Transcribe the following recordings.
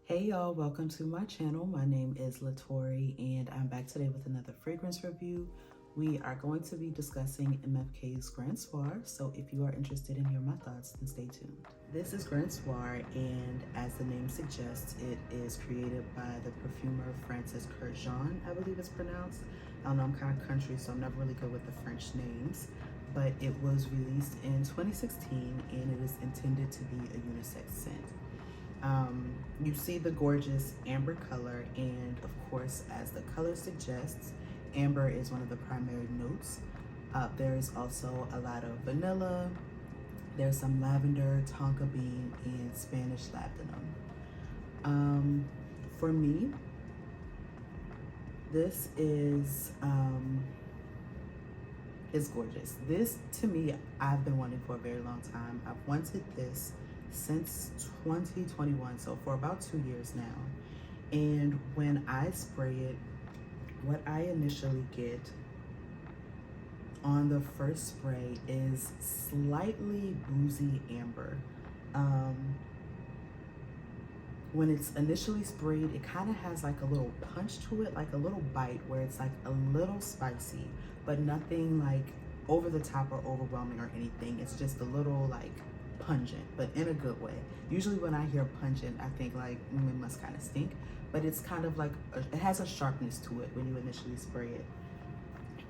Hey y'all, welcome to my channel. My name is Latori and I'm back today with another fragrance review. We are going to be discussing MFK's Grand Soir, so if you are interested in hearing my thoughts, then stay tuned. This is Grand Soir, and as the name suggests, it is created by the perfumer Francis Kurkdjian, I believe it's pronounced. I don't know, I'm kind of country, so I'm never really good with the French names, but it was released in 2016 and it is intended to be a unisex scent. You see the gorgeous amber color, and of course, as the color suggests, amber is one of the primary notes. There is also a lot of vanilla, there's some lavender, tonka bean, and Spanish labdanum. For me, this is gorgeous. This, to me, I've been wanting for a very long time. I've wanted this since 2021, so for about 2 years now. And when I spray it, what I initially get on the first spray is slightly boozy amber. When it's initially sprayed, it kind of has like a little punch to it, like a little bite where it's like a little spicy, but nothing like over the top or overwhelming or anything. It's just a little like pungent, but in a good way. Usually when I hear pungent, I think like it must kind of stink, but it's kind of like it has a sharpness to it when you initially spray it.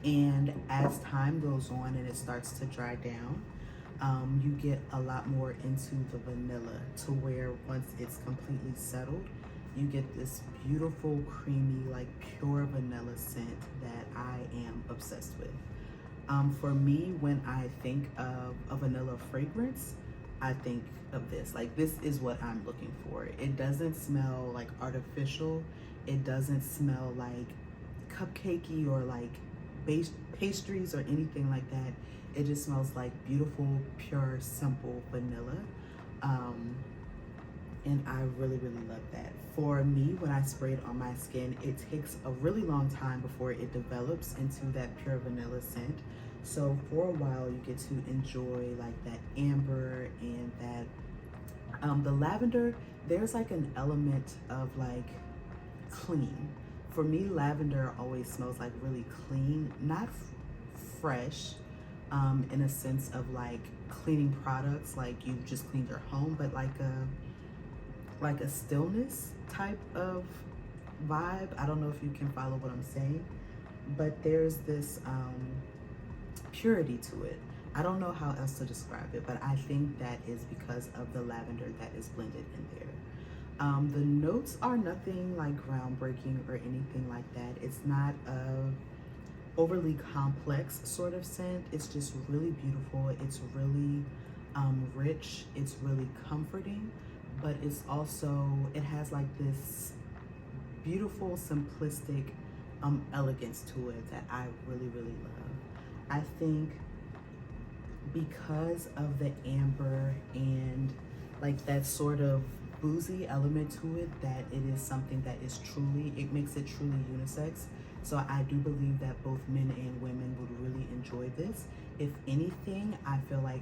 And as time goes on and it starts to dry down, you get a lot more into the vanilla, to where once it's completely settled, you get this beautiful, creamy, like pure vanilla scent that I am obsessed with. For me, when I think of a vanilla fragrance, I think of this. Like, this is what I'm looking for. It doesn't smell like artificial. It doesn't smell like cupcakey or like pastries or anything like that. It just smells like beautiful, pure, simple vanilla. And I really, really love that. For me, when I spray it on my skin, it takes a really long time before it develops into that pure vanilla scent. So for a while, you get to enjoy like that amber and that, the lavender, there's like an element of like clean. For me, lavender always smells like really clean, not fresh, in a sense of like cleaning products, like you just cleaned your home, but like a stillness type of vibe. I don't know if you can follow what I'm saying, but there's this purity to it. I don't know how else to describe it, but I think that is because of the lavender that is blended in there. The notes are nothing like groundbreaking or anything like that. It's not a overly complex sort of scent. It's just really beautiful. It's really rich. It's really comforting, but it's also, it has like this beautiful, simplistic elegance to it that I really, really love. I think because of the amber and like that sort of boozy element to it, that it is something that is truly, it makes it truly unisex. So I do believe that both men and women would really enjoy this. If anything, I feel like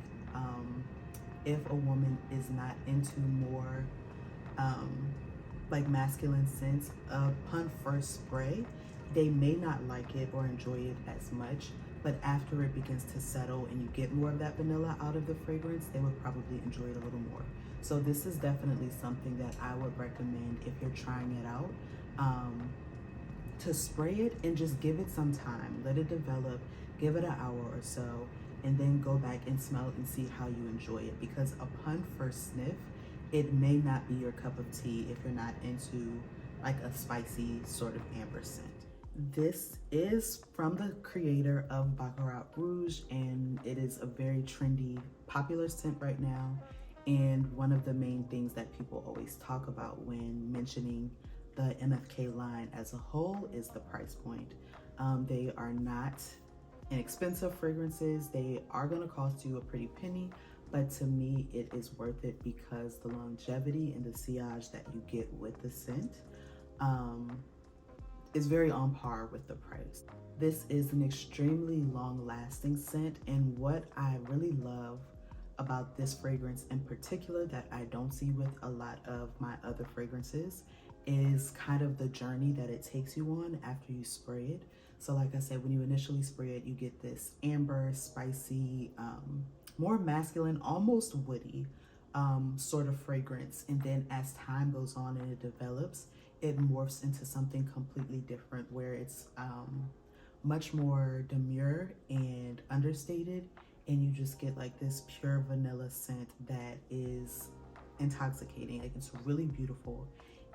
if a woman is not into more like masculine scents, upon first spray, they may not like it or enjoy it as much. But after it begins to settle and you get more of that vanilla out of the fragrance, they would probably enjoy it a little more. So this is definitely something that I would recommend if you're trying it out, to spray it and just give it some time. Let it develop, give it an hour or so, and then go back and smell it and see how you enjoy it. Because upon first sniff, it may not be your cup of tea if you're not into like a spicy sort of amber scent. This is from the creator of Baccarat Rouge, and it is a very trendy, popular scent right now. And one of the main things that people always talk about when mentioning the MFK line as a whole is the price point. They are not inexpensive fragrances. They are gonna cost you a pretty penny, but to me, it is worth it because the longevity and the sillage that you get with the scent is very on par with the price. This is an extremely long-lasting scent, and what I really love about this fragrance in particular that I don't see with a lot of my other fragrances is kind of the journey that it takes you on after you spray it. So like I said, when you initially spray it, you get this amber, spicy, more masculine, almost woody sort of fragrance. And then as time goes on and it develops, it morphs into something completely different where it's much more demure and understated, and you just get like this pure vanilla scent that is intoxicating. Like, it's really beautiful.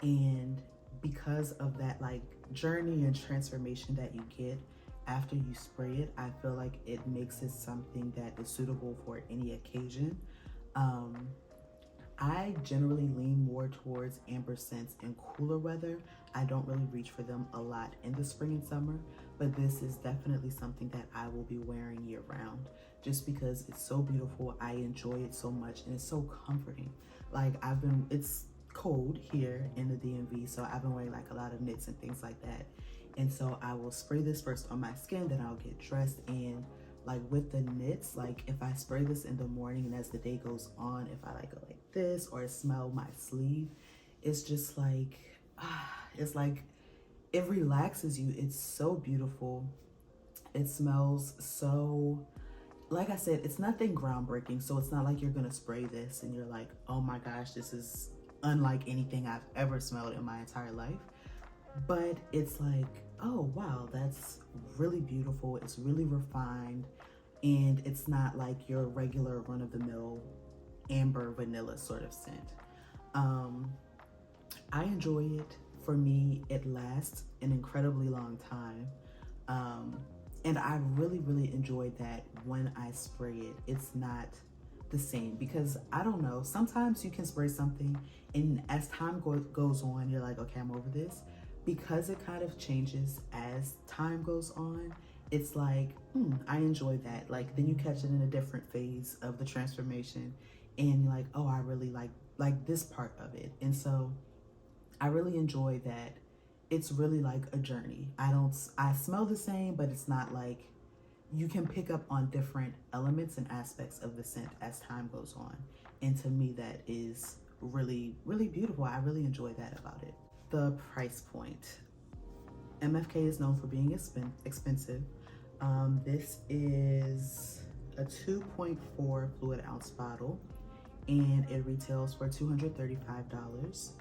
And because of that like journey and transformation that you get after you spray it, I feel like it makes it something that is suitable for any occasion. um I generally lean more towards amber scents in cooler weather. I don't really reach for them a lot in the spring and summer, but this is definitely something that I will be wearing year round just because it's so beautiful. I enjoy it so much and it's so comforting. Like, it's cold here in the DMV, so I've been wearing like a lot of knits and things like that. And so I will spray this first on my skin, then I'll get dressed, and like with the knits, like if I spray this in the morning and as the day goes on, if I like go like this or smell my sleeve, it's just like it's like it relaxes you. It's so beautiful. It smells so, like I said, it's nothing groundbreaking, so it's not like you're gonna spray this and you're like, oh my gosh, this is unlike anything I've ever smelled in my entire life. But it's like, oh wow, that's really beautiful. It's really refined, and it's not like your regular run-of-the-mill amber vanilla sort of scent. um I enjoy it. For me, it lasts an incredibly long time. um and I really enjoy that when I spray it, it's not the same, because I don't know, sometimes you can spray something and as time goes on, you're like, okay, I'm over this. Because it kind of changes as time goes on, it's like, I enjoy that. Like, then you catch it in a different phase of the transformation and you're like, oh, I really like this part of it. And so I really enjoy that. It's really like a journey. I smell the same, but it's not like, you can pick up on different elements and aspects of the scent as time goes on. And to me, that is really beautiful. I really enjoy that about it. The price point. MFK is known for being expensive. This is a 2.4 fluid ounce bottle, and it retails for $235.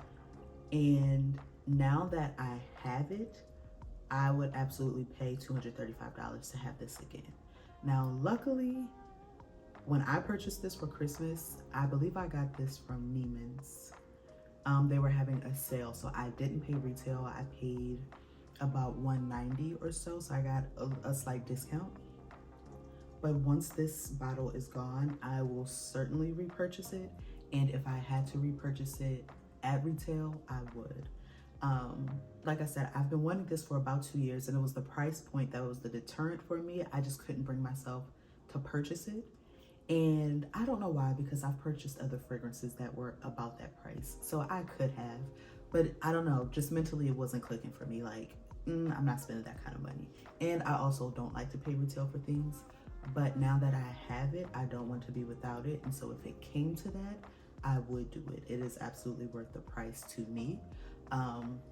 And now that I have it, I would absolutely pay $235 to have this again. Now, luckily, when I purchased this for Christmas, I believe I got this from Neiman's. They were having a sale, so I didn't pay retail. I paid about $190 or so I got a slight discount. But once this bottle is gone, I will certainly repurchase it. And if I had to repurchase it at retail, I would. Like I said, I've been wanting this for about 2 years, and it was the price point that was the deterrent for me. I just couldn't bring myself to purchase it. And I don't know why, because I've purchased other fragrances that were about that price. So I could have, but I don't know, just mentally it wasn't clicking for me. Like, I'm not spending that kind of money. And I also don't like to pay retail for things. But now that I have it, I don't want to be without it. And so if it came to that, I would do it. It is absolutely worth the price to me.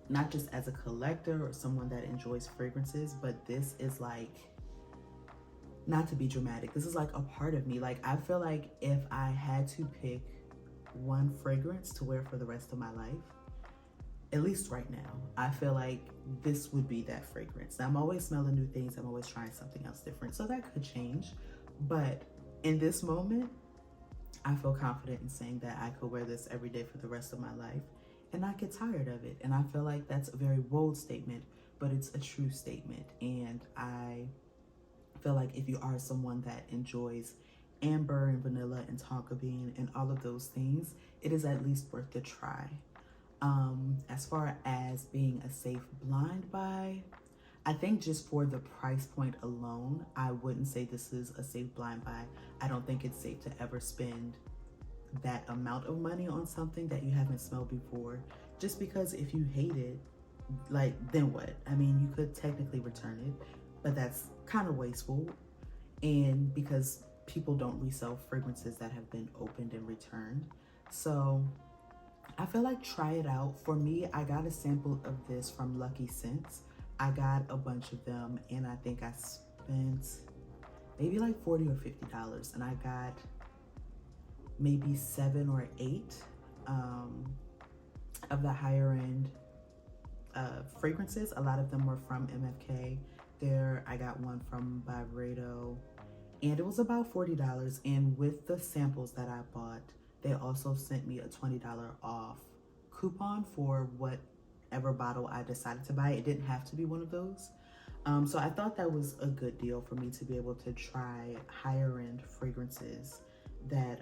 Not just as a collector or someone that enjoys fragrances, but this is like, not to be dramatic, this is like a part of me. Like, I feel like if I had to pick one fragrance to wear for the rest of my life, at least right now, I feel like this would be that fragrance. Now, I'm always smelling new things. I'm always trying something else different. So that could change. But in this moment, I feel confident in saying that I could wear this every day for the rest of my life and not get tired of it. And I feel like that's a very bold statement, but it's a true statement. And I feel like if you are someone that enjoys amber and vanilla and tonka bean and all of those things, it is at least worth the try. As far as being a safe blind buy, I think just for the price point alone, I wouldn't say this is a safe blind buy. I don't think it's safe to ever spend that amount of money on something that you haven't smelled before, just because if you hate it, like, then what? I mean, you could technically return it, but that's kind of wasteful. And because people don't resell fragrances that have been opened and returned. So I feel like try it out. For me, I got a sample of this from Lucky Scents. I got a bunch of them and I think I spent maybe like $40 or $50, and I got maybe 7 or 8 of the higher end fragrances. A lot of them were from MFK. I got one from Baccarat, and it was about $40. And with the samples that I bought, they also sent me a $20 off coupon for whatever bottle I decided to buy. It didn't have to be one of those. So I thought that was a good deal for me to be able to try higher end fragrances that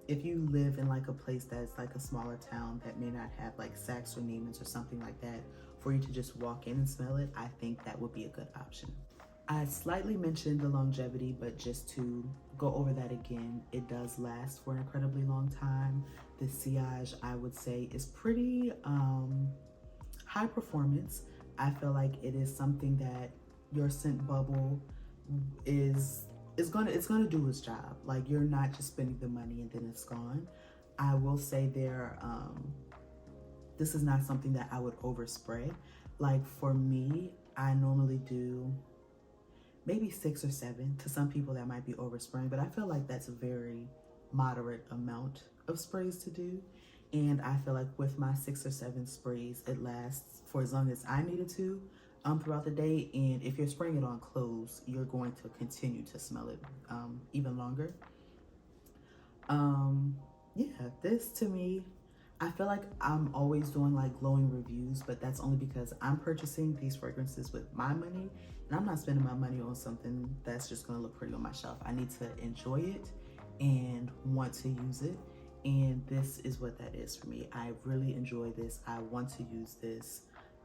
if you live in like a place that's like a smaller town that may not have like Saks or Neiman's or something like that, for you to just walk in and smell it, I think that would be a good option. I slightly mentioned the longevity, but just to go over that again, it does last for an incredibly long time. The sillage, I would say, is pretty high performance. I feel like it is something that your scent bubble is gonna do its job. Like, you're not just spending the money and then it's gone. I will say this is not something that I would overspray. Like, for me, I normally do maybe 6 or 7. To some people that might be overspraying, but I feel like that's a very moderate amount of sprays to do. And I feel like with my 6 or 7 sprays, it lasts for as long as I needed to throughout the day. And if you're spraying it on clothes, you're going to continue to smell it even longer. Yeah, this to me, I feel like I'm always doing like glowing reviews, but that's only because I'm purchasing these fragrances with my money, and I'm not spending my money on something that's just gonna look pretty on my shelf. I need to enjoy it and want to use it, and this is what that is for me. I really enjoy this. I want to use this,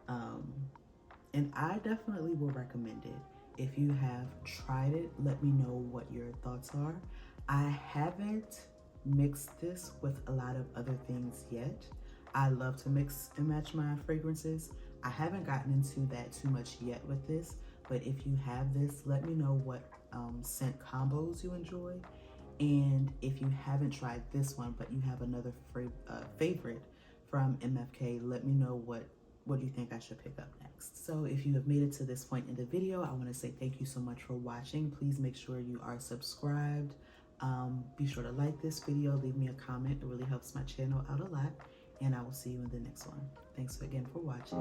and I definitely will recommend it. If you have tried it, let me know what your thoughts are. I haven't mixed this with a lot of other things yet. I love to mix and match my fragrances. I haven't gotten into that too much yet with this, but if you have this, let me know what scent combos you enjoy. And if you haven't tried this one, but you have another favorite from MFK, let me know what you think I should pick up next. So if you have made it to this point in the video, I want to say thank you so much for watching. Please make sure you are subscribed. Be sure to like this video, leave me a comment. It really helps my channel out a lot, and I will see you in the next one. Thanks again for watching.